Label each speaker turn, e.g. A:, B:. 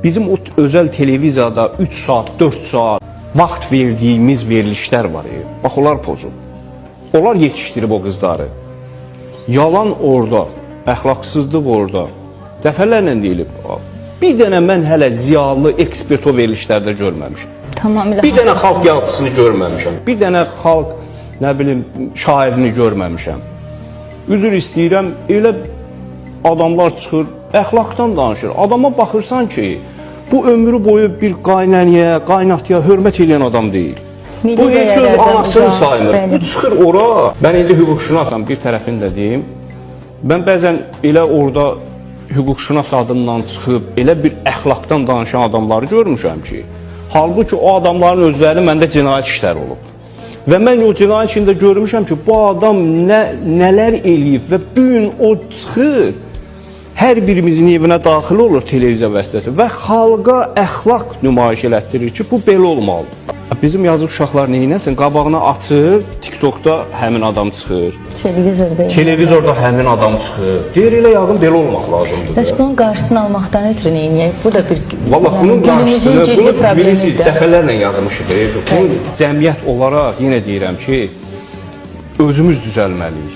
A: bizim o özəl televiziyada 3 saat, 4 saat vaxt verdiyimiz verilişlər var. Bax, onlar pozub. Onlar yetişdirib o qızları. Yalan orada, əxlaqsızlıq orada. Dəfələrlə deyilib. Bir dənə mən hələ ziyalı ekspert o verilişlərdə görməmişəm.
B: Tamamilə.
A: Bir dənə xalq yazıçısını görməmişəm. Bir dənə xalq, nə bilim, şairini görməmişəm. Üzr istəyirəm, elə adamlar çıxır, əxlaqdan danışır. Adama baxırsan ki, bu ömrü boyu bir qaynaniyə, qaynatıya hörmət edən adam deyil. Bu heç öz anasını saymır. Bu çıxır ora. Mən indi hüquqşünasam, bir tərəfini də deyim. Mən bəzən elə orada hüquqşünas adından çıxıb, elə bir əxlaqdan danışan adamları görmüşəm ki, halbuki o adamların özləri məndə cinayət işləri olub. Və mən o cinayət içində görmüşəm ki, bu adam nələr eləyib və bu gün o çıxır, hər birimizin evinə daxil olur televiziya vəsitəsi və xalqa əxlaq nümayiş elətdirir ki, bu belə olmalıdır. Bizim yazıq uşaqlar neynəsin? Qabağına açır, TikTokda həmin adam çıxır. Televizorda həmin adam çıxır. Deyir, elə yağın belə olmaq lazımdır.
B: Bəs bunun qarşısını almaqdan ötürü neynəyək? Bu da bir...
A: Valla bunun qarşısını, bunu bilirsiniz, dəfələrlə yazmışıq. Bunu cəmiyyət olaraq yenə deyirəm ki, özümüz düzəlməliyik.